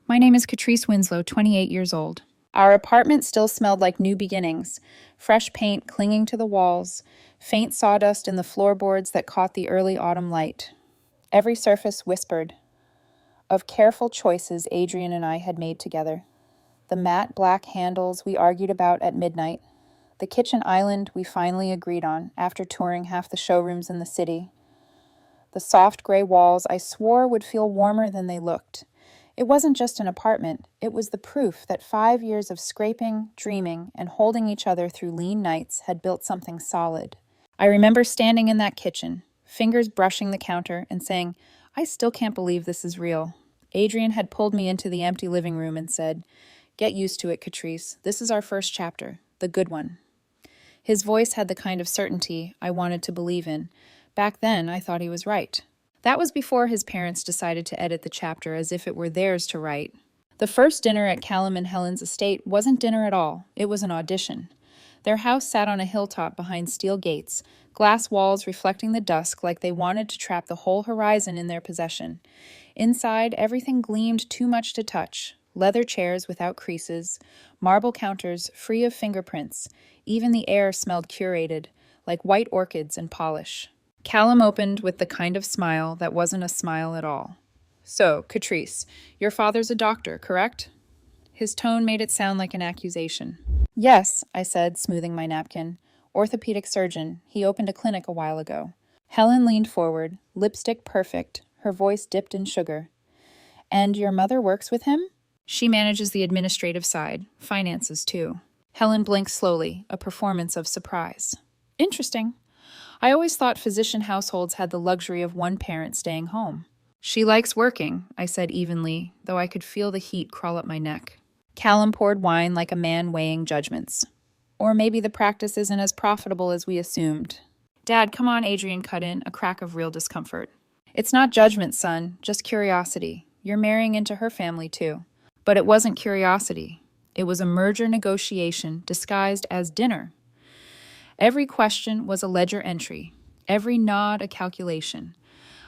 My name is Katrice Winslow, 28 years old. Our apartment still smelled like new beginnings, fresh paint clinging to the walls, faint sawdust in the floorboards that caught the early autumn light. Every surface whispered of careful choices Adrien and I had made together. The matte black handles we argued about at midnight, the kitchen island we finally agreed on after touring half the showrooms in the city, the soft gray walls I swore would feel warmer than they looked. It wasn't just an apartment, it was the proof that 5 years of scraping, dreaming, and holding each other through lean nights had built something solid. I remember standing in that kitchen, fingers brushing the counter, and saying, I still can't believe this is real. Adrien had pulled me into the empty living room and said, Get used to it, Katrice. This is our first chapter, the good one. His voice had the kind of certainty I wanted to believe in. Back then, I thought he was right. That was before his parents decided to edit the chapter as if it were theirs to write. The first dinner at Callum and Helen's estate wasn't dinner at all. It was an audition. Their house sat on a hilltop behind steel gates, glass walls reflecting the dusk like they wanted to trap the whole horizon in their possession. Inside, everything gleamed too much to touch. Leather chairs without creases, marble counters free of fingerprints. Even the air smelled curated, like white orchids and polish. Callum opened with the kind of smile that wasn't a smile at all. So, Katrice, your father's a doctor, correct? His tone made it sound like an accusation. Yes, I said, smoothing my napkin. Orthopedic surgeon. He opened a clinic a while ago. Helen leaned forward, lipstick perfect, her voice dipped in sugar. And your mother works with him? She manages the administrative side, finances too. Helen blinked slowly, a performance of surprise. Interesting. I always thought physician households had the luxury of one parent staying home. She likes working, I said evenly, though I could feel the heat crawl up my neck. Callum poured wine like a man weighing judgments. Or maybe the practice isn't as profitable as we assumed. Dad, come on, Adrien cut in, a crack of real discomfort. It's not judgment, son, just curiosity. You're marrying into her family, too. But it wasn't curiosity. It was a merger negotiation disguised as dinner. Every question was a ledger entry, every nod a calculation.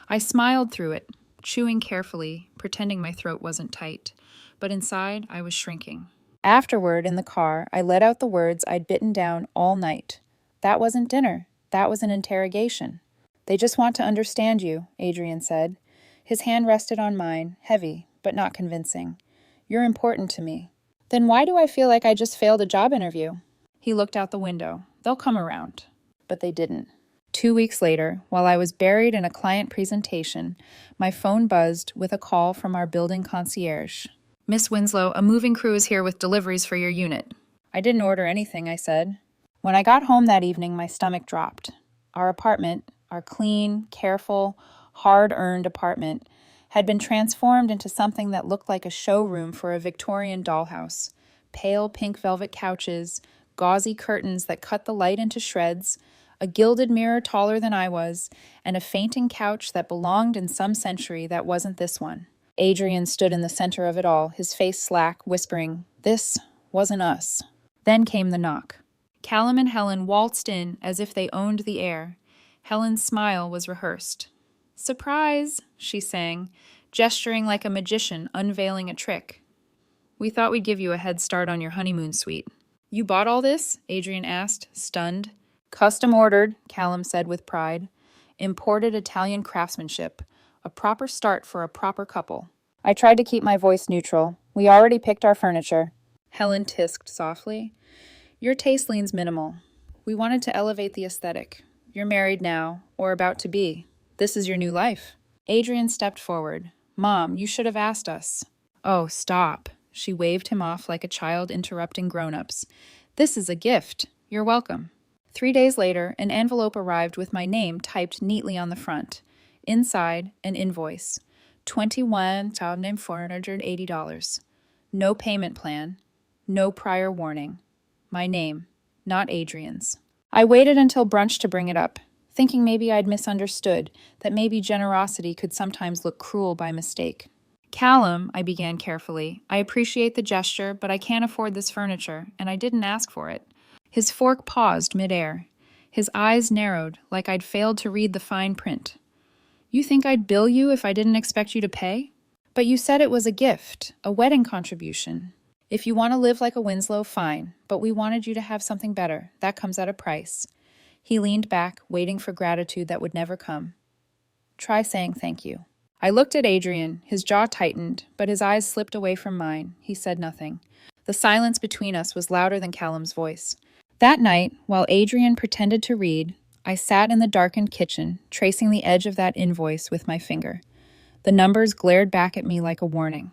I smiled through it, chewing carefully, pretending my throat wasn't tight. But inside, I was shrinking. Afterward, in the car, I let out the words I'd bitten down all night. That wasn't dinner. That was an interrogation. They just want to understand you, Adrien said. His hand rested on mine, heavy, but not convincing. You're important to me. Then why do I feel like I just failed a job interview? He looked out the window. They'll come around. But they didn't. 2 weeks later, while I was buried in a client presentation, my phone buzzed with a call from our building concierge. Miss Winslow, a moving crew is here with deliveries for your unit. I didn't order anything, I said. When I got home that evening, my stomach dropped. Our apartment, our clean, careful, hard-earned apartment, had been transformed into something that looked like a showroom for a Victorian dollhouse. Pale pink velvet couches, gauzy curtains that cut the light into shreds, a gilded mirror taller than I was, and a fainting couch that belonged in some century that wasn't this one. Adrien stood in the center of it all, his face slack, whispering, This wasn't us. Then came the knock. Callum and Helen waltzed in as if they owned the air. Helen's smile was rehearsed. Surprise, she sang, gesturing like a magician unveiling a trick. We thought we'd give you a head start on your honeymoon suite. You bought all this? Adrien asked, stunned. Custom ordered, Callum said with pride. Imported Italian craftsmanship. A proper start for a proper couple. I tried to keep my voice neutral. We already picked our furniture. Helen tisked softly. Your taste leans minimal. We wanted to elevate the aesthetic. You're married now, or about to be. This is your new life. Adrien stepped forward. Mom, you should have asked us. Oh, stop. She waved him off like a child interrupting grown-ups. This is a gift. You're welcome. 3 days later, an envelope arrived with my name typed neatly on the front. Inside, an invoice. $21,480. No payment plan. No prior warning. My name, not Adrien's. I waited until brunch to bring it up, thinking maybe I'd misunderstood, that maybe generosity could sometimes look cruel by mistake. Callum, I began carefully, I appreciate the gesture, but I can't afford this furniture, and I didn't ask for it. His fork paused midair. His eyes narrowed, like I'd failed to read the fine print. You think I'd bill you if I didn't expect you to pay? But you said it was a gift, a wedding contribution. If you want to live like a Winslow, fine, but we wanted you to have something better. That comes at a price. He leaned back, waiting for gratitude that would never come. Try saying thank you. I looked at Adrien. His jaw tightened, but his eyes slipped away from mine. He said nothing. The silence between us was louder than Callum's voice. That night, while Adrien pretended to read, I sat in the darkened kitchen, tracing the edge of that invoice with my finger. The numbers glared back at me like a warning.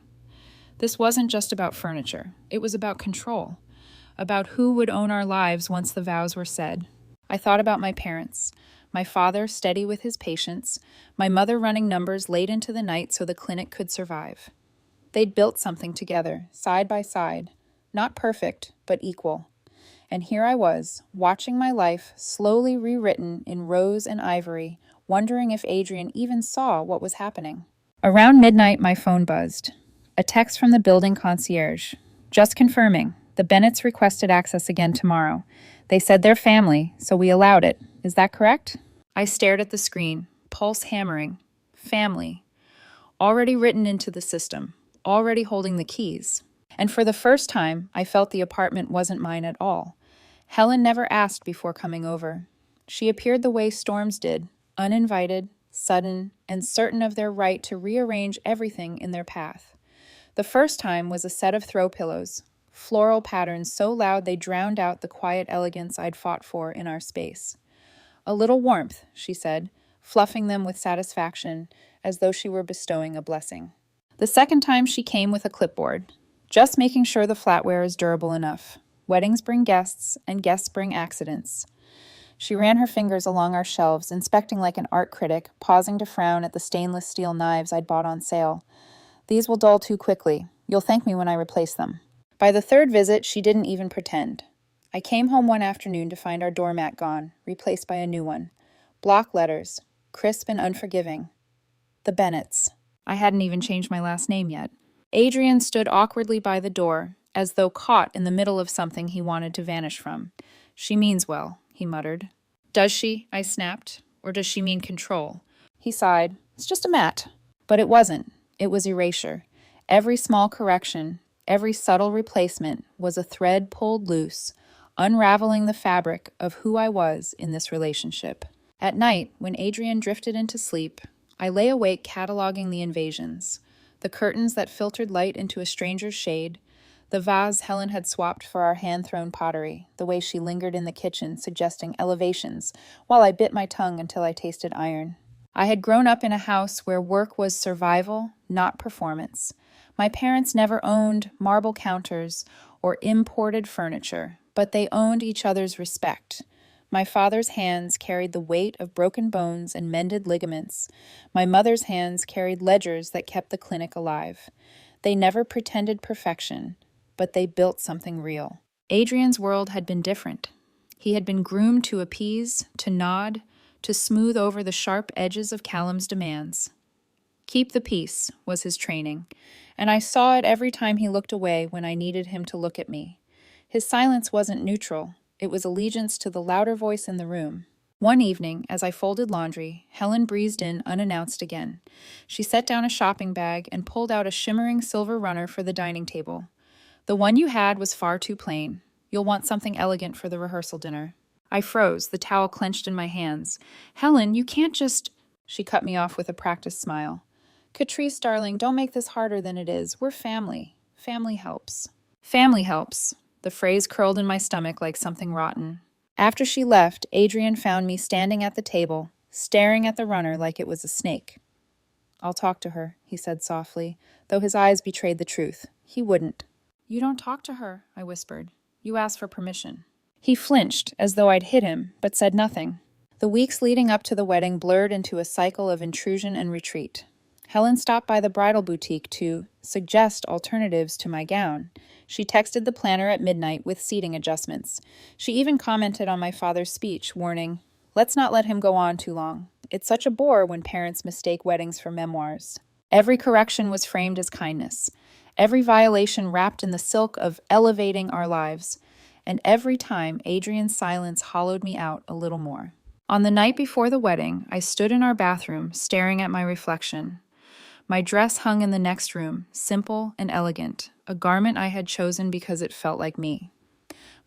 This wasn't just about furniture. It was about control, about who would own our lives once the vows were said. I thought about my parents. My father, steady with his patients, my mother running numbers late into the night so the clinic could survive. They'd built something together, side by side, not perfect, but equal. And here I was, watching my life slowly rewritten in rose and ivory, wondering if Adrien even saw what was happening. Around midnight, my phone buzzed. A text from the building concierge. Just confirming. The Bennetts requested access again tomorrow. They said they're family, so we allowed it. Is that correct? I stared at the screen, pulse hammering. Family. Already written into the system. Already holding the keys. And for the first time, I felt the apartment wasn't mine at all. Helen never asked before coming over. She appeared the way storms did, uninvited, sudden, and certain of their right to rearrange everything in their path. The first time was a set of throw pillows, floral patterns so loud they drowned out the quiet elegance I'd fought for in our space. A little warmth, she said, fluffing them with satisfaction, as though she were bestowing a blessing. The second time she came with a clipboard, just making sure the flatware is durable enough. Weddings bring guests, and guests bring accidents. She ran her fingers along our shelves, inspecting like an art critic, pausing to frown at the stainless steel knives I'd bought on sale. These will dull too quickly. You'll thank me when I replace them. By the third visit, she didn't even pretend. I came home one afternoon to find our doormat gone, replaced by a new one. Block letters, crisp and unforgiving. The Bennetts. I hadn't even changed my last name yet. Adrien stood awkwardly by the door, as though caught in the middle of something he wanted to vanish from. She means well, he muttered. Does she? I snapped. Or does she mean control? He sighed. It's just a mat. But it wasn't. It was erasure. Every small correction, every subtle replacement was a thread pulled loose, unraveling the fabric of who I was in this relationship. At night, when Adrien drifted into sleep, I lay awake cataloging the invasions, the curtains that filtered light into a stranger's shade, the vase Helen had swapped for our hand-thrown pottery, the way she lingered in the kitchen, suggesting elevations, while I bit my tongue until I tasted iron. I had grown up in a house where work was survival, not performance. My parents never owned marble counters or imported furniture, but they owned each other's respect. My father's hands carried the weight of broken bones and mended ligaments. My mother's hands carried ledgers that kept the clinic alive. They never pretended perfection, but they built something real. Adrien's world had been different. He had been groomed to appease, to nod, to smooth over the sharp edges of Callum's demands. Keep the peace was his training, and I saw it every time he looked away when I needed him to look at me. His silence wasn't neutral. It was allegiance to the louder voice in the room. One evening, as I folded laundry, Helen breezed in unannounced again. She set down a shopping bag and pulled out a shimmering silver runner for the dining table. The one you had was far too plain. You'll want something elegant for the rehearsal dinner. I froze, the towel clenched in my hands. Helen, you can't just... She cut me off with a practiced smile. Katrice, darling, don't make this harder than it is. We're family. Family helps. Family helps. The phrase curled in my stomach like something rotten. After she left, Adrien found me standing at the table, staring at the runner like it was a snake. I'll talk to her, he said softly, though his eyes betrayed the truth. He wouldn't. You don't talk to her, I whispered. You asked for permission. He flinched, as though I'd hit him, but said nothing. The weeks leading up to the wedding blurred into a cycle of intrusion and retreat. Helen stopped by the bridal boutique to suggest alternatives to my gown. She texted the planner at midnight with seating adjustments. She even commented on my father's speech, warning, "Let's not let him go on too long. It's such a bore when parents mistake weddings for memoirs." Every correction was framed as kindness. Every violation wrapped in the silk of elevating our lives. And every time, Adrien's silence hollowed me out a little more. On the night before the wedding, I stood in our bathroom, staring at my reflection. My dress hung in the next room, simple and elegant, a garment I had chosen because it felt like me.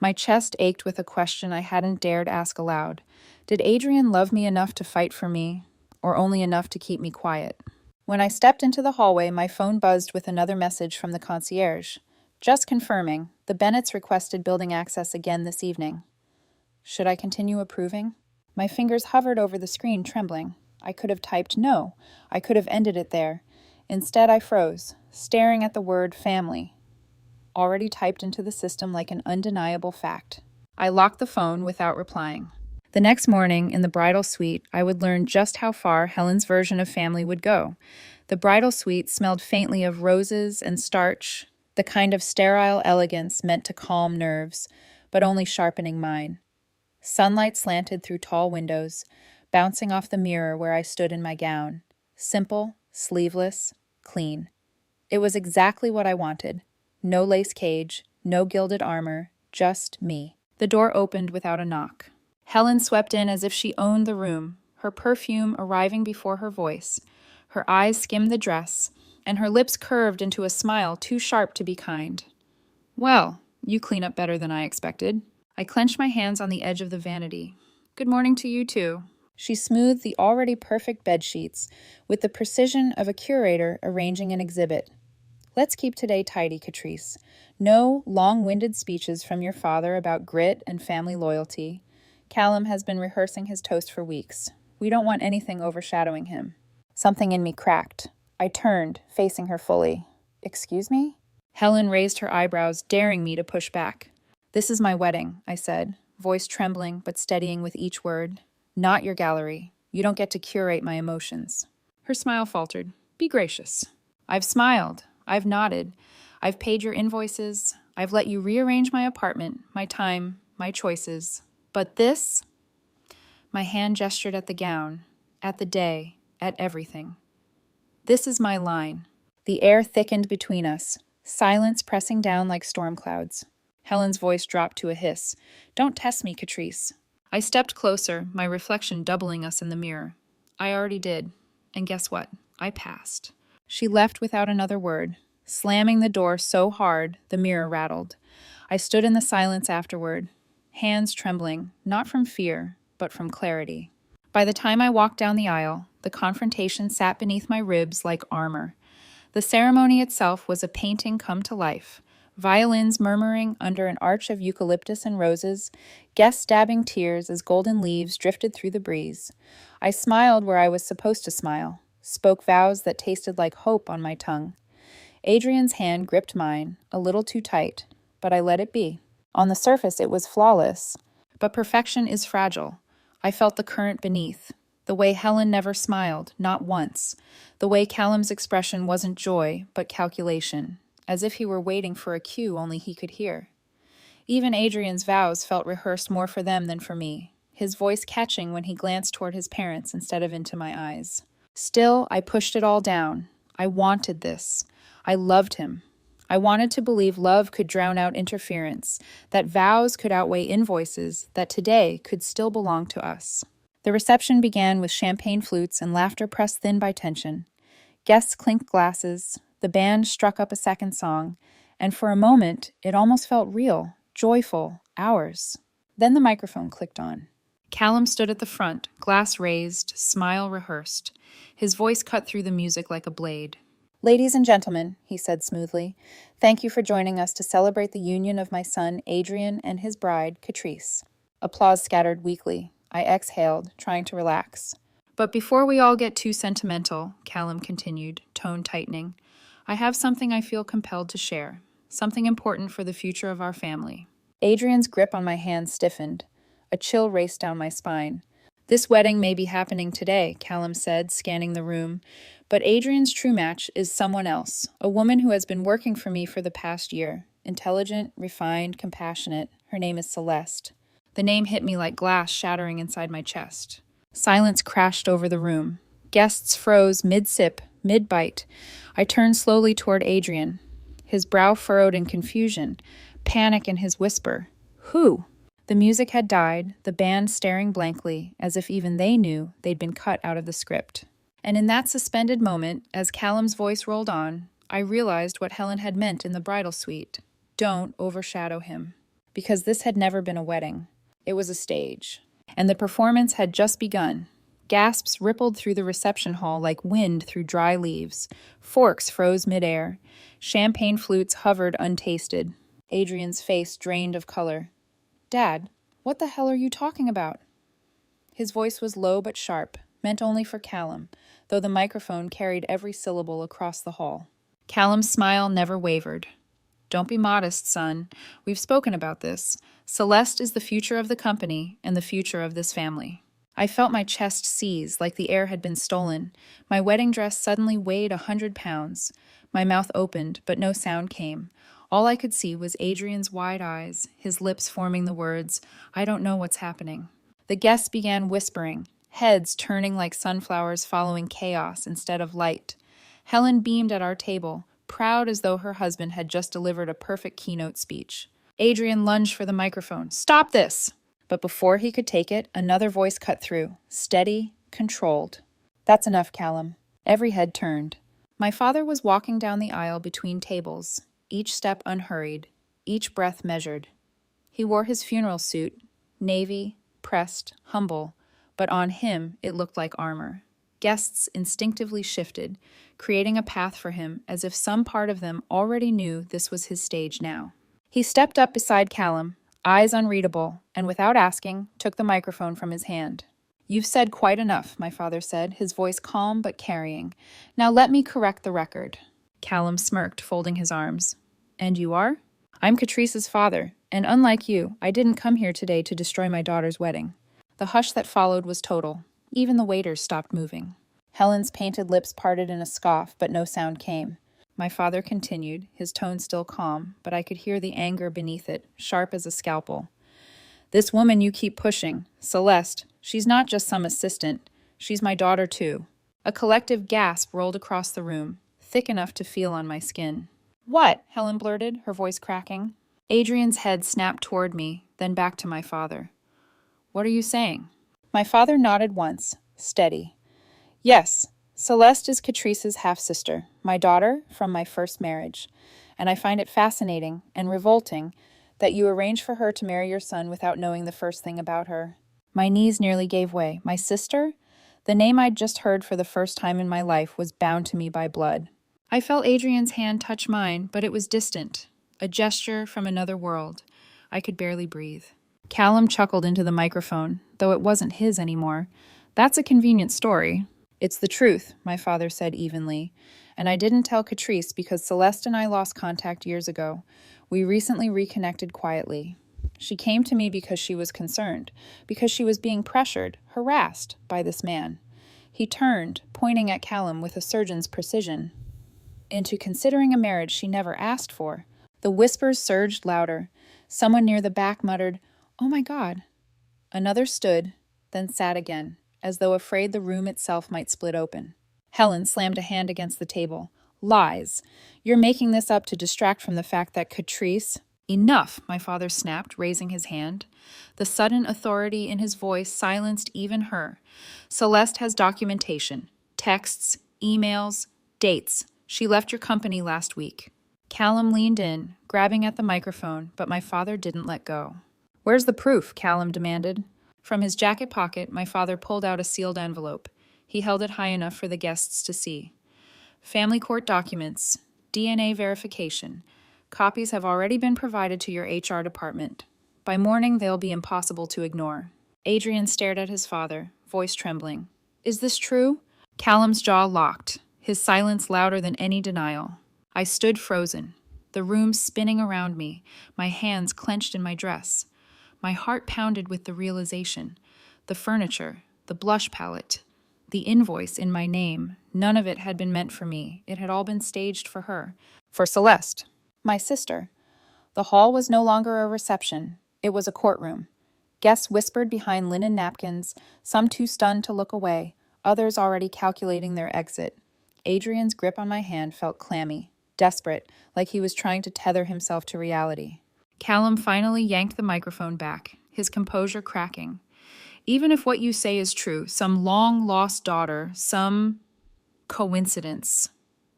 My chest ached with a question I hadn't dared ask aloud. Did Adrien love me enough to fight for me, or only enough to keep me quiet? When I stepped into the hallway, my phone buzzed with another message from the concierge. Just confirming, the Bennetts requested building access again this evening. Should I continue approving? My fingers hovered over the screen, trembling. I could have typed no. I could have ended it there. Instead, I froze, staring at the word family, already typed into the system like an undeniable fact. I locked the phone without replying. The next morning, in the bridal suite, I would learn just how far Helen's version of family would go. The bridal suite smelled faintly of roses and starch, the kind of sterile elegance meant to calm nerves, but only sharpening mine. Sunlight slanted through tall windows, bouncing off the mirror where I stood in my gown. Simple, sleeveless, clean. It was exactly what I wanted. No lace cage, no gilded armor, just me. The door opened without a knock. Helen swept in as if she owned the room, her perfume arriving before her voice. Her eyes skimmed the dress, and her lips curved into a smile too sharp to be kind. Well, you clean up better than I expected. I clenched my hands on the edge of the vanity. Good morning to you too. She smoothed the already perfect bedsheets with the precision of a curator arranging an exhibit. Let's keep today tidy, Katrice. No long-winded speeches from your father about grit and family loyalty. Callum has been rehearsing his toast for weeks. We don't want anything overshadowing him. Something in me cracked. I turned, facing her fully. Excuse me? Helen raised her eyebrows, daring me to push back. This is my wedding, I said, voice trembling but steadying with each word. Not your gallery. You don't get to curate my emotions. Her smile faltered. Be gracious. I've smiled. I've nodded. I've paid your invoices. I've let you rearrange my apartment, my time, my choices. But this? My hand gestured at the gown, at the day, at everything. This is my line. The air thickened between us, silence pressing down like storm clouds. Helen's voice dropped to a hiss. Don't test me, Katrice. I stepped closer, my reflection doubling us in the mirror. I already did. And guess what? I passed. She left without another word, slamming the door so hard the mirror rattled. I stood in the silence afterward, hands trembling, not from fear, but from clarity. By the time I walked down the aisle, the confrontation sat beneath my ribs like armor. The ceremony itself was a painting come to life, violins murmuring under an arch of eucalyptus and roses, guests dabbing tears as golden leaves drifted through the breeze. I smiled where I was supposed to smile, spoke vows that tasted like hope on my tongue. Adrien's hand gripped mine, a little too tight, but I let it be. On the surface, it was flawless, but perfection is fragile. I felt the current beneath, the way Helen never smiled, not once, the way Callum's expression wasn't joy, but calculation, as if he were waiting for a cue only he could hear. Even Adrien's vows felt rehearsed more for them than for me, his voice catching when he glanced toward his parents instead of into my eyes. Still, I pushed it all down. I wanted this. I loved him. I wanted to believe love could drown out interference, that vows could outweigh invoices, that today could still belong to us. The reception began with champagne flutes and laughter pressed thin by tension. Guests clinked glasses, the band struck up a second song, and for a moment, it almost felt real, joyful, ours. Then the microphone clicked on. Callum stood at the front, glass raised, smile rehearsed. His voice cut through the music like a blade. Ladies and gentlemen, he said smoothly, thank you for joining us to celebrate the union of my son Adrien and his bride, Katrice. Applause scattered weakly. I exhaled, trying to relax. But before we all get too sentimental, Callum continued, tone tightening, I have something I feel compelled to share, something important for the future of our family. Adrien's grip on my hand stiffened. A chill raced down my spine. This wedding may be happening today, Callum said, scanning the room, but Adrien's true match is someone else, a woman who has been working for me for the past year. Intelligent, refined, compassionate. Her name is Celeste. The name hit me like glass shattering inside my chest. Silence crashed over the room. Guests froze mid-sip, mid-bite. I turned slowly toward Adrien, his brow furrowed in confusion, panic in his whisper. Who? The music had died, the band staring blankly, as if even they knew they'd been cut out of the script. And in that suspended moment, as Callum's voice rolled on, I realized what Helen had meant in the bridal suite. Don't overshadow him. Because this had never been a wedding. It was a stage. And the performance had just begun. Gasps rippled through the reception hall like wind through dry leaves. Forks froze midair. Champagne flutes hovered untasted. Adrien's face drained of color. Dad, what the hell are you talking about? His voice was low but sharp, meant only for Callum, though the microphone carried every syllable across the hall. Callum's smile never wavered. Don't be modest, son. We've spoken about this. Celeste is the future of the company and the future of this family. I felt my chest seize like the air had been stolen. My wedding dress suddenly weighed 100 pounds. My mouth opened, but no sound came. All I could see was Adrien's wide eyes, his lips forming the words, I don't know what's happening. The guests began whispering, heads turning like sunflowers following chaos instead of light. Helen beamed at our table, proud as though her husband had just delivered a perfect keynote speech. Adrien lunged for the microphone. Stop this! But before he could take it, another voice cut through, steady, controlled. That's enough, Callum. Every head turned. My father was walking down the aisle between tables, each step unhurried, each breath measured. He wore his funeral suit, navy, pressed, humble, but on him it looked like armor. Guests instinctively shifted, creating a path for him as if some part of them already knew this was his stage now. He stepped up beside Callum, eyes unreadable, and without asking, took the microphone from his hand. You've said quite enough, my father said, his voice calm but carrying. Now let me correct the record. Callum smirked, folding his arms. And you are? I'm Katrice's father, and unlike you, I didn't come here today to destroy my daughter's wedding. The hush that followed was total. Even the waiters stopped moving. Helen's painted lips parted in a scoff, but no sound came. My father continued, his tone still calm, but I could hear the anger beneath it, sharp as a scalpel. This woman you keep pushing, Celeste, she's not just some assistant. She's my daughter, too. A collective gasp rolled across the room, thick enough to feel on my skin. What? Helen blurted, her voice cracking. Adrien's head snapped toward me, then back to my father. What are you saying? My father nodded once, steady. Yes, Celeste is Katrice's half-sister, my daughter from my first marriage, and I find it fascinating and revolting that you arranged for her to marry your son without knowing the first thing about her. My knees nearly gave way. My sister? The name I'd just heard for the first time in my life was bound to me by blood. I felt Adrien's hand touch mine, but it was distant, a gesture from another world. I could barely breathe. Callum chuckled into the microphone, though it wasn't his anymore. That's a convenient story. It's the truth, my father said evenly. And I didn't tell Katrice because Celeste and I lost contact years ago. We recently reconnected quietly. She came to me because she was concerned, because she was being pressured, harassed by this man. He turned, pointing at Callum with a surgeon's precision, into considering a marriage she never asked for. The whispers surged louder. Someone near the back muttered, "Oh my God." Another stood, then sat again, as though afraid the room itself might split open. Helen slammed a hand against the table. Lies. You're making this up to distract from the fact that Katrice... Enough, my father snapped, raising his hand. The sudden authority in his voice silenced even her. Celeste has documentation. Texts, emails, dates. She left your company last week. Callum leaned in, grabbing at the microphone, but my father didn't let go. Where's the proof? Callum demanded. From his jacket pocket, my father pulled out a sealed envelope. He held it high enough for the guests to see. Family court documents, DNA verification. Copies have already been provided to your HR department. By morning, they'll be impossible to ignore. Adrien stared at his father, voice trembling. Is this true? Callum's jaw locked, his silence louder than any denial. I stood frozen, the room spinning around me, my hands clenched in my dress. My heart pounded with the realization. The furniture, the blush palette, the invoice in my name, none of it had been meant for me. It had all been staged for her. For Celeste. My sister. The hall was no longer a reception. It was a courtroom. Guests whispered behind linen napkins, some too stunned to look away, others already calculating their exit. Adrien's grip on my hand felt clammy, desperate, like he was trying to tether himself to reality. Callum finally yanked the microphone back, his composure cracking. Even if what you say is true, some long-lost daughter, some Coincidence.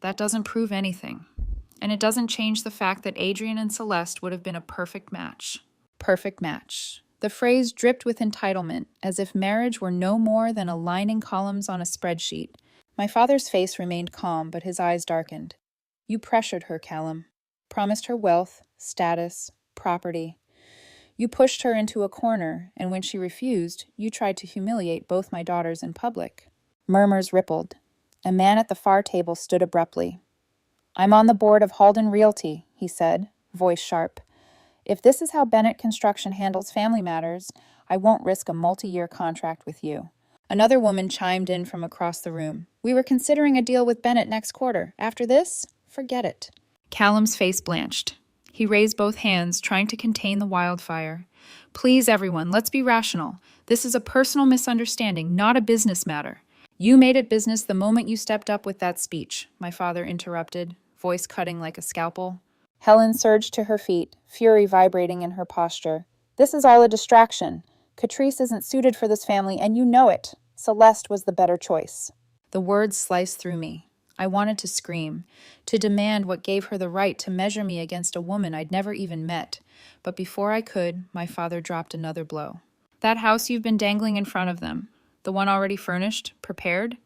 That doesn't prove anything. And it doesn't change the fact that Adrien and Celeste would have been a perfect match. Perfect match. The phrase dripped with entitlement, as if marriage were no more than aligning columns on a spreadsheet. My father's face remained calm, but his eyes darkened. You pressured her, Callum. Promised her wealth, status, property. You pushed her into a corner, and when she refused, you tried to humiliate both my daughters in public. Murmurs rippled. A man at the far table stood abruptly. I'm on the board of Halden Realty, he said, voice sharp. If this is how Bennett Construction handles family matters, I won't risk a multi-year contract with you. Another woman chimed in from across the room. We were considering a deal with Bennett next quarter. After this, forget it. Callum's face blanched. He raised both hands, trying to contain the wildfire. Please, everyone, let's be rational. This is a personal misunderstanding, not a business matter. You made it business the moment you stepped up with that speech, my father interrupted, voice cutting like a scalpel. Helen surged to her feet, fury vibrating in her posture. This is all a distraction. Katrice isn't suited for this family, and you know it. Celeste was the better choice. The words sliced through me. I wanted to scream, to demand what gave her the right to measure me against a woman I'd never even met. But before I could, my father dropped another blow. That house you've been dangling in front of them, the one already furnished, prepared,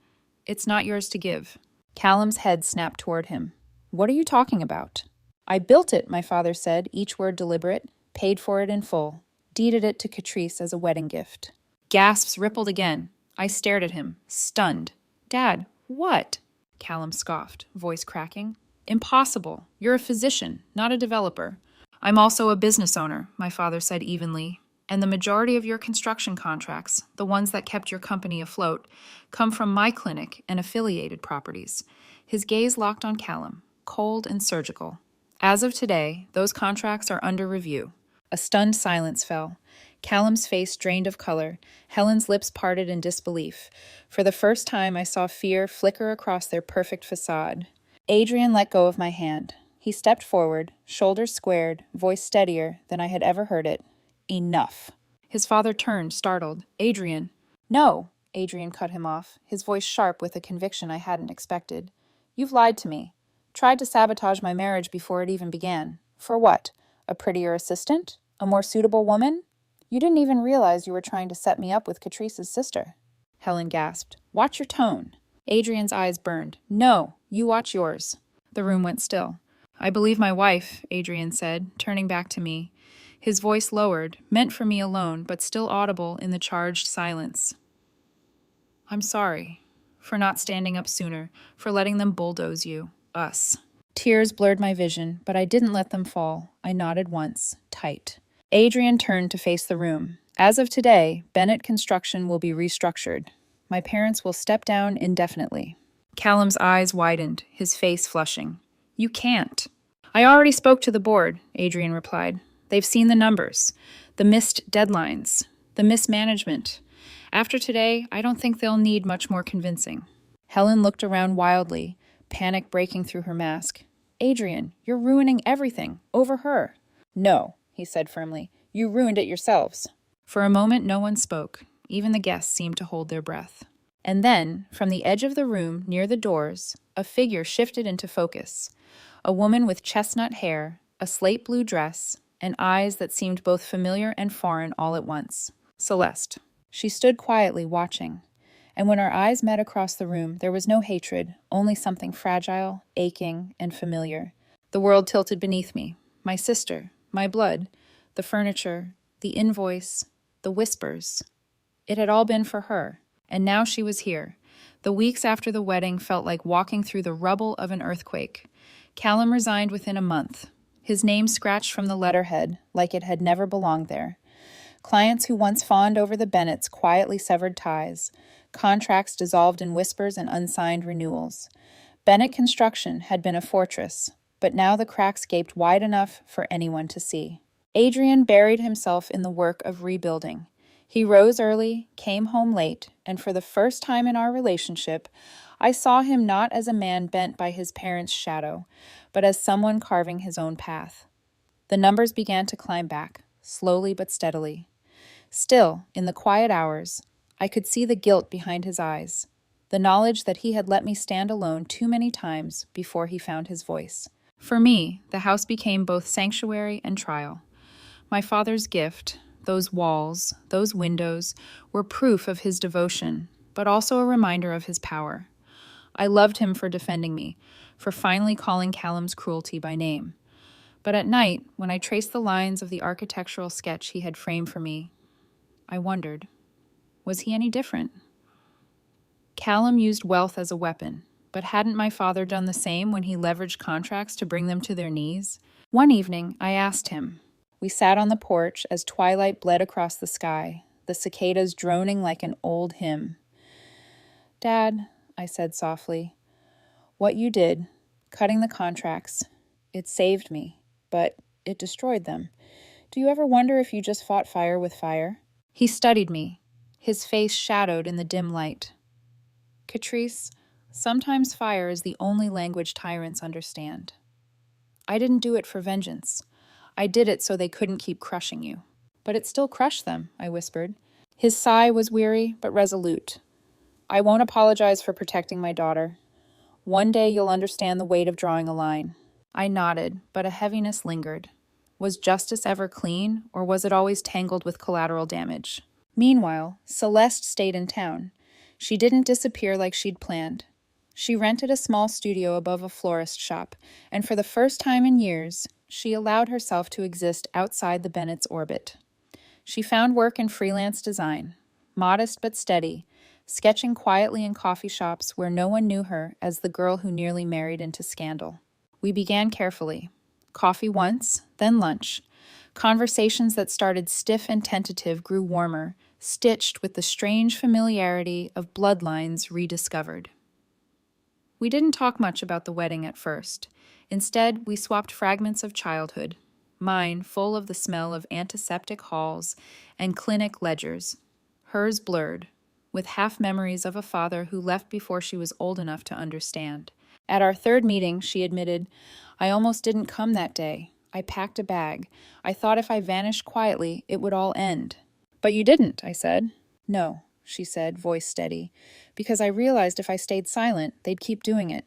it's not yours to give. Callum's head snapped toward him. What are you talking about? I built it, my father said, each word deliberate, paid for it in full, deeded it to Katrice as a wedding gift. Gasps rippled again. I stared at him, stunned. Dad, what? Callum scoffed, voice cracking. Impossible. You're a physician, not a developer. I'm also a business owner, my father said evenly. And the majority of your construction contracts, the ones that kept your company afloat, come from my clinic and affiliated properties. His gaze locked on Callum, cold and surgical. As of today, those contracts are under review. A stunned silence fell. Callum's face drained of color. Helen's lips parted in disbelief. For the first time, I saw fear flicker across their perfect facade. Adrien let go of my hand. He stepped forward, shoulders squared, voice steadier than I had ever heard it. Enough. His father turned, startled. Adrien. No, Adrien cut him off, his voice sharp with a conviction I hadn't expected. You've lied to me. Tried to sabotage my marriage before it even began. For what? A prettier assistant? A more suitable woman? You didn't even realize you were trying to set me up with Katrice's sister. Helen gasped. Watch your tone. Adrien's eyes burned. No, you watch yours. The room went still. I believe my wife, Adrien said, turning back to me. His voice lowered, meant for me alone, but still audible in the charged silence. I'm sorry for not standing up sooner, for letting them bulldoze you, us. Tears blurred my vision, but I didn't let them fall. I nodded once, tight. Adrien turned to face the room. As of today, Bennett Construction will be restructured. My parents will step down indefinitely. Callum's eyes widened, his face flushing. You can't. I already spoke to the board, Adrien replied. They've seen the numbers, the missed deadlines, the mismanagement. After today, I don't think they'll need much more convincing. Helen looked around wildly, panic breaking through her mask. Adrien, you're ruining everything, over her. No, he said firmly. You ruined it yourselves. For a moment, no one spoke. Even the guests seemed to hold their breath. And then, from the edge of the room, near the doors, a figure shifted into focus. A woman with chestnut hair, a slate blue dress, and eyes that seemed both familiar and foreign all at once. Celeste. She stood quietly, watching. And when our eyes met across the room, there was no hatred, only something fragile, aching, and familiar. The world tilted beneath me. My sister, my blood, the furniture, the invoice, the whispers. It had all been for her, and now she was here. The weeks after the wedding felt like walking through the rubble of an earthquake. Callum resigned within a month, his name scratched from the letterhead like it had never belonged there. Clients who once fawned over the Bennetts quietly severed ties. Contracts dissolved in whispers and unsigned renewals. Bennett Construction had been a fortress, but now the cracks gaped wide enough for anyone to see. Adrien buried himself in the work of rebuilding. He rose early, came home late, and for the first time in our relationship, I saw him not as a man bent by his parents' shadow, but as someone carving his own path. The numbers began to climb back, slowly but steadily. Still, in the quiet hours, I could see the guilt behind his eyes. the knowledge that he had let me stand alone too many times before he found his voice. For me, the house became both sanctuary and trial. My father's gift, those walls, those windows, were proof of his devotion, but also a reminder of his power. I loved him for defending me, for finally calling Callum's cruelty by name. But at night, when I traced the lines of the architectural sketch he had framed for me, I wondered, was he any different? Callum used wealth as a weapon, but hadn't my father done the same when he leveraged contracts to bring them to their knees? One evening, I asked him. We sat on the porch as twilight bled across the sky, the cicadas droning like an old hymn. "Dad," I said softly, "what you did, cutting the contracts, it saved me, but it destroyed them. Do you ever wonder if you just fought fire with fire?" He studied me, his face shadowed in the dim light. "Katrice, sometimes fire is the only language tyrants understand. I didn't do it for vengeance. I did it so they couldn't keep crushing you." "But it still crushed them," I whispered. His sigh was weary but resolute. "I won't apologize for protecting my daughter. One day you'll understand the weight of drawing a line." I nodded, but a heaviness lingered. Was justice ever clean, or was it always tangled with collateral damage? Meanwhile, Celeste stayed in town. She didn't disappear like she'd planned. She rented a small studio above a florist shop, and for the first time in years, she allowed herself to exist outside the Bennett's orbit. She found work in freelance design, modest but steady, sketching quietly in coffee shops where no one knew her as the girl who nearly married into scandal. We began carefully. Coffee once, then lunch. Conversations that started stiff and tentative grew warmer, stitched with the strange familiarity of bloodlines rediscovered. We didn't talk much about the wedding at first. Instead, we swapped fragments of childhood, mine full of the smell of antiseptic halls and clinic ledgers, hers blurred, with half memories of a father who left before she was old enough to understand. At our third meeting, she admitted, "I almost didn't come that day. I packed a bag. I thought if I vanished quietly, it would all end." "But you didn't," I said. "No," she said, voice steady, "because I realized if I stayed silent, they'd keep doing it.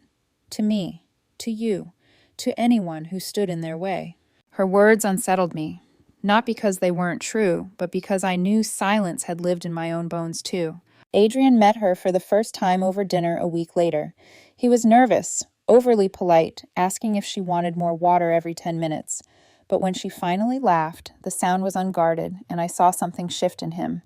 To me, to you, to anyone who stood in their way." Her words unsettled me, not because they weren't true, but because I knew silence had lived in my own bones too. Adrien met her for the first time over dinner a week later. He was nervous, overly polite, asking if she wanted more water every 10 minutes. But when she finally laughed, the sound was unguarded, and I saw something shift in him.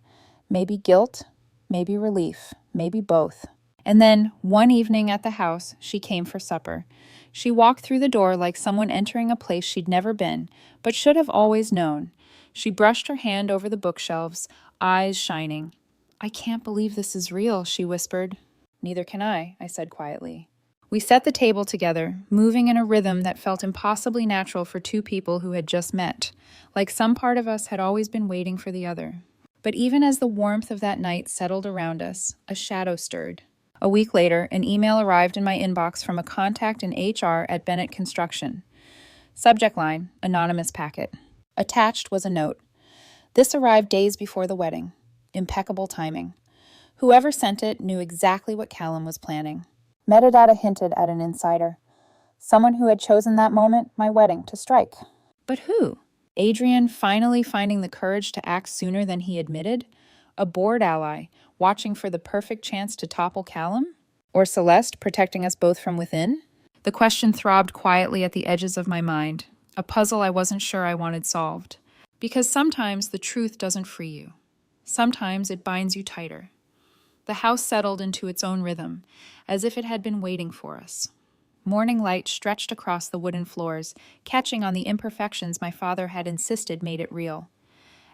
Maybe guilt, maybe relief, maybe both. And then, one evening at the house, she came for supper. She walked through the door like someone entering a place she'd never been, but should have always known. She brushed her hand over the bookshelves, eyes shining. "I can't believe this is real," she whispered. "Neither can I said quietly. We set the table together, moving in a rhythm that felt impossibly natural for two people who had just met, like some part of us had always been waiting for the other. But even as the warmth of that night settled around us, a shadow stirred. A week later, an email arrived in my inbox from a contact in HR at Bennett Construction. Subject line, anonymous packet. Attached was a note. This arrived days before the wedding. Impeccable timing. Whoever sent it knew exactly what Callum was planning. Metadata hinted at an insider. Someone who had chosen that moment, my wedding, to strike. But who? Adrien finally finding the courage to act sooner than he admitted? A bored ally, watching for the perfect chance to topple Callum? Or Celeste, protecting us both from within? The question throbbed quietly at the edges of my mind, a puzzle I wasn't sure I wanted solved. Because sometimes the truth doesn't free you. Sometimes it binds you tighter. The house settled into its own rhythm, as if it had been waiting for us. Morning light stretched across the wooden floors, catching on the imperfections my father had insisted made it real.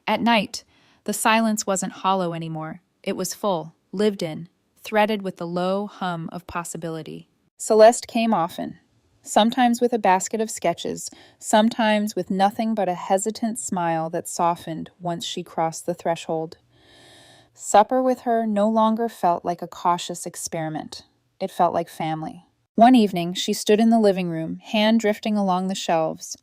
At night, the silence wasn't hollow anymore. It was full, lived in, threaded with the low hum of possibility. Celeste came often, sometimes with a basket of sketches, sometimes with nothing but a hesitant smile that softened once she crossed the threshold. Supper with her no longer felt like a cautious experiment. It felt like family. One evening, she stood in the living room, hand drifting along the shelves.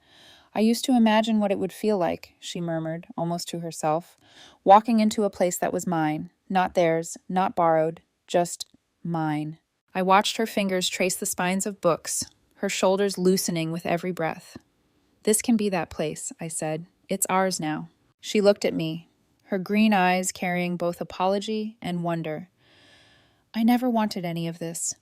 "I used to imagine what it would feel like," she murmured, almost to herself, "walking into a place that was mine, not theirs, not borrowed, just mine. I watched her fingers trace the spines of books, her shoulders loosening with every breath. "This can be that place," I said. "It's ours now." She looked at me, her green eyes carrying both apology and wonder. "I never wanted any of this.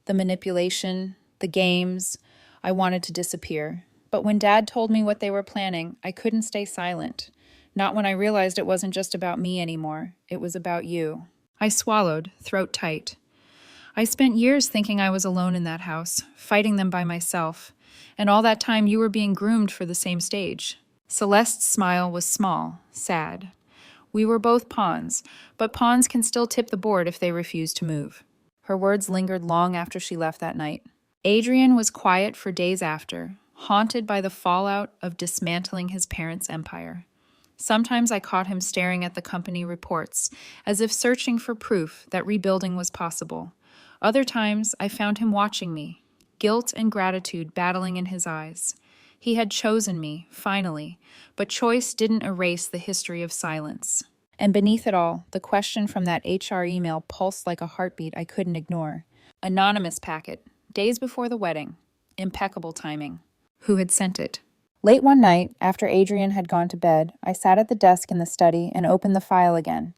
The manipulation, the games. I wanted to disappear. But when Dad told me what they were planning, I couldn't stay silent. Not when I realized it wasn't just about me anymore. It was about you." I swallowed, throat tight. I spent years thinking I was alone in that house, fighting them by myself, and all that time you were being groomed for the same stage. Celeste's smile was small, sad. We were both pawns, but pawns can still tip the board if they refuse to move. Her words lingered long after she left that night. Adrien was quiet for days after, haunted by the fallout of dismantling his parents' empire. Sometimes I caught him staring at the company reports, as if searching for proof that rebuilding was possible. Other times I found him watching me, guilt and gratitude battling in his eyes. He had chosen me, finally, but choice didn't erase the history of silence. And beneath it all, the question from that HR email pulsed like a heartbeat I couldn't ignore. Anonymous packet, days before the wedding. Impeccable timing. Who had sent it? Late one night, after Adrien had gone to bed, I sat at the desk in the study and opened the file again.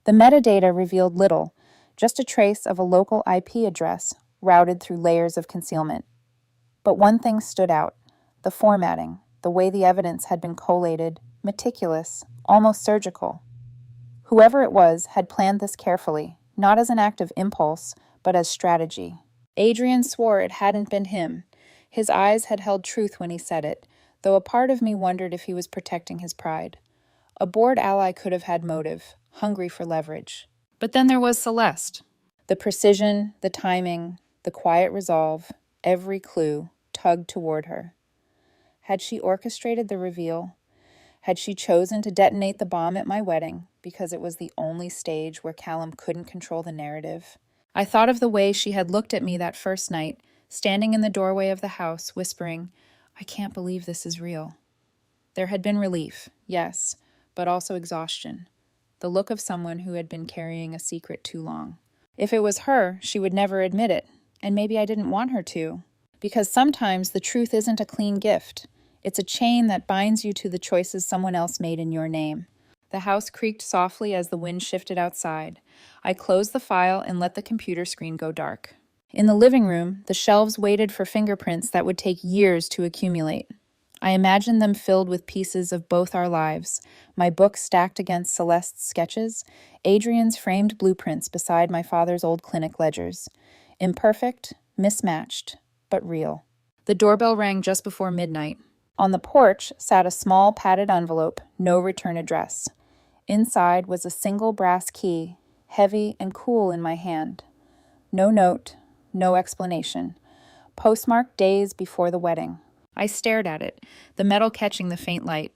The metadata revealed little, just a trace of a local IP address routed through layers of concealment. But one thing stood out: the formatting, the way the evidence had been collated, meticulous, almost surgical. Whoever it was had planned this carefully, not as an act of impulse, but as strategy. Adrien swore it hadn't been him. His eyes had held truth when he said it, though a part of me wondered if he was protecting his pride. A bored ally could have had motive, hungry for leverage. But then there was Celeste. The precision, the timing, the quiet resolve, every clue tugged toward her. Had she orchestrated the reveal? Had she chosen to detonate the bomb at my wedding because it was the only stage where Callum couldn't control the narrative? I thought of the way she had looked at me that first night, standing in the doorway of the house, whispering, "I can't believe this is real." There had been relief, yes, but also exhaustion. The look of someone who had been carrying a secret too long. If it was her, she would never admit it, and maybe I didn't want her to. Because sometimes the truth isn't a clean gift. It's a chain that binds you to the choices someone else made in your name. The house creaked softly as the wind shifted outside. I closed the file and let the computer screen go dark. In the living room, the shelves waited for fingerprints that would take years to accumulate. I imagined them filled with pieces of both our lives, my book stacked against Celeste's sketches, Adrien's framed blueprints beside my father's old clinic ledgers. Imperfect, mismatched, but real. The doorbell rang just before midnight. On the porch sat a small padded envelope, no return address. Inside was a single brass key, heavy and cool in my hand. No note, no explanation. Postmarked days before the wedding. I stared at it, the metal catching the faint light.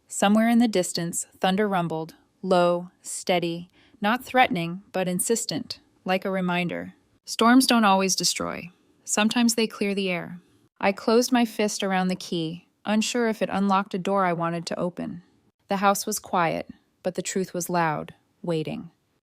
Somewhere in the distance, thunder rumbled, low, steady, not threatening, but insistent, like a reminder. Storms don't always destroy. Sometimes they clear the air. I closed my fist around the key, unsure if it unlocked a door I wanted to open. The house was quiet, but the truth was loud, waiting.